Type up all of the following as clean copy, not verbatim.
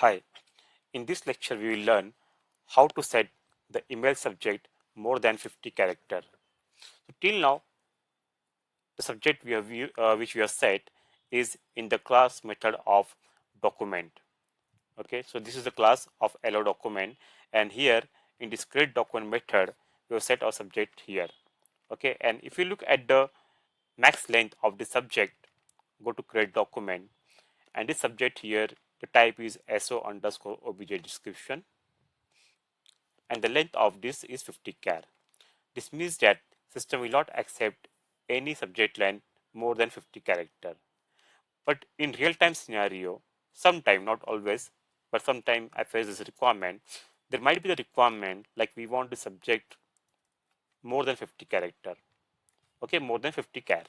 Hi, in this lecture we will learn how to set the email subject more than 50 character. So till now the subject which we have set is in the class method of document. Okay, so this is the class of allow document, and here in this create document method we have set our subject here. Okay, and if you look at the max length of the subject, go to create document, and this subject here the type is so underscore obj description, and the length of this is 50 char. This means that system will not accept any subject length more than 50 character. But in real time scenario, sometime, not always, but sometime I face this requirement. There might be the requirement like we want the subject more than 50 character. Okay, more than 50 char.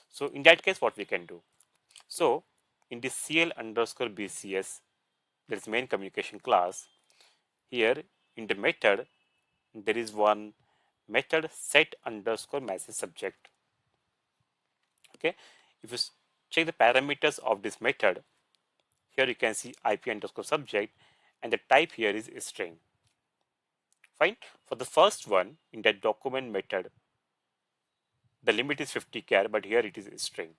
So in that case, what we can do? So in this CL underscore BCS, there is main communication class. Here in the method, there is one method set underscore message subject. Okay, if you check the parameters of this method, here you can see IP underscore subject, and the type here is string. Fine. For the first one in that document method, the limit is 50 char, but here it is string.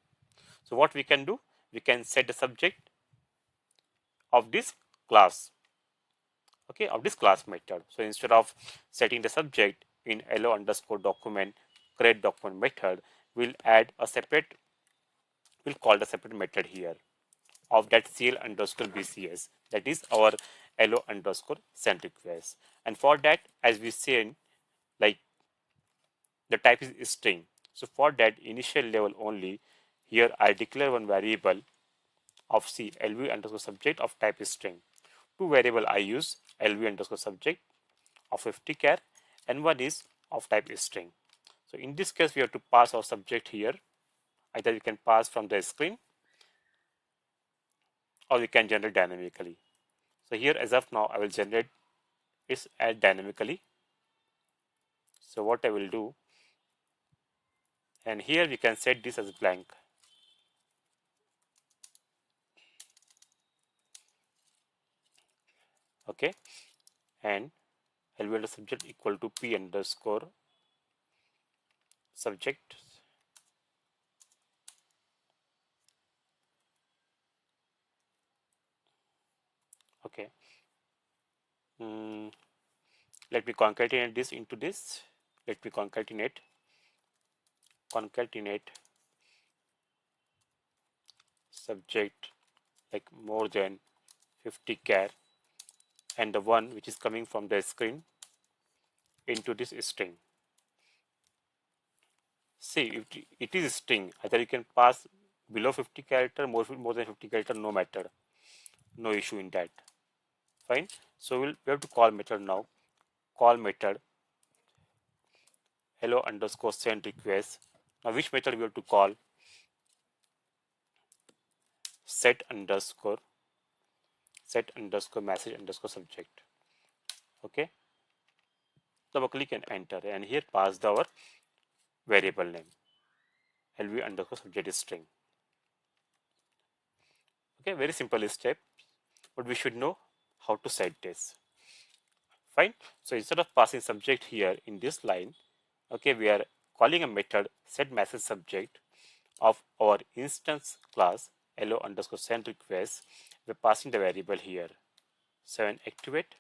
So what we can do, we can set the subject of this class. Okay, of this class method. So instead of setting the subject in allow underscore document create document method, we'll add a separate, we'll call the separate method here of that CL underscore BCS, that is our allow underscore send request. And for that, as we said, like the type is string. So for that initial level only, here I declare one variable of C LV underscore subject of type is string. Two variable I use LV underscore subject of 50 char, and one is of type is string. So in this case, we have to pass our subject here. Either we can pass from the screen or we can generate dynamically. So here as of now, I will generate is add dynamically. So what I will do, and here we can set this as blank. Okay, and LV subject equal to P underscore subject. Okay, let me concatenate this into this. Let me concatenate subject like more than 50 char, and the one which is coming from the screen into this string. See, if it is string, either you can pass below 50 character, more than 50 character, no matter, no issue in that. Fine. So we have to call method now. Call method hello underscore send request. Now which method we have to call? Set underscore message underscore subject. Okay. Double click and enter, and here pass our variable name LV underscore subject is string. Okay, very simple step, but we should know how to set this. Fine. So instead of passing subject here in this line, okay, we are calling a method set message subject of our instance class hello underscore send request. We're passing the variable here. So and activate,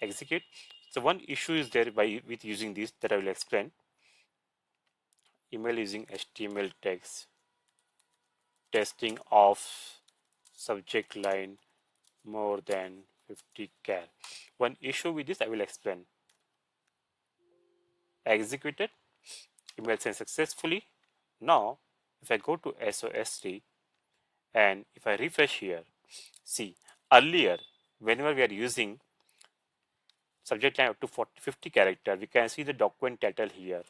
execute. So one issue is there with using this that I will explain. Email using HTML text, testing of subject line more than 50 char. One issue with this I will explain. Executed, email sent successfully. Now if I go to SOS3 and if I refresh here, see earlier whenever we are using subject line up to 50 character, we can see the document title here.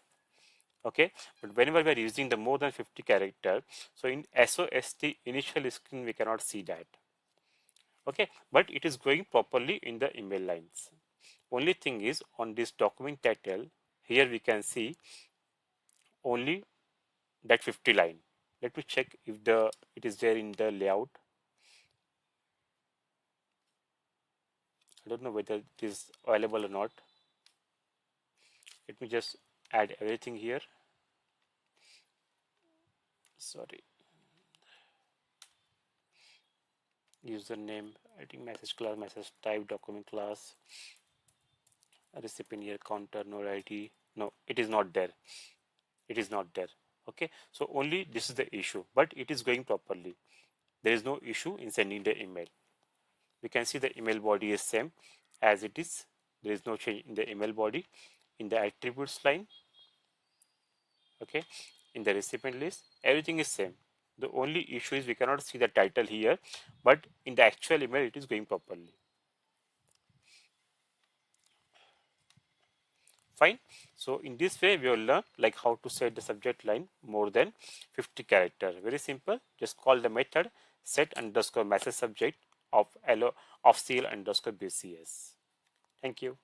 Okay, but whenever we are using the more than 50 character, so in SOST initial screen we cannot see that. Okay, but it is going properly in the email lines. Only thing is on this document title, here we can see only that 50 line. Let me check if it is there in the layout. I don't know whether it is available or not. Let me just add everything here. Sorry. Username, I think message class, message type, document class, recipient here, counter, node ID. No, it is not there. It is not there. Okay, so only this is the issue, but it is going properly. There is no issue in sending the email. We can see the email body is same as it is. There is no change in the email body. In the attributes line, okay, in the recipient list, everything is same. The only issue is we cannot see the title here, but in the actual email it is going properly. Fine. So in this way we will learn like how to set the subject line more than 50 character. Very simple. Just call the method set underscore message subject of CL underscore BCS. Thank you.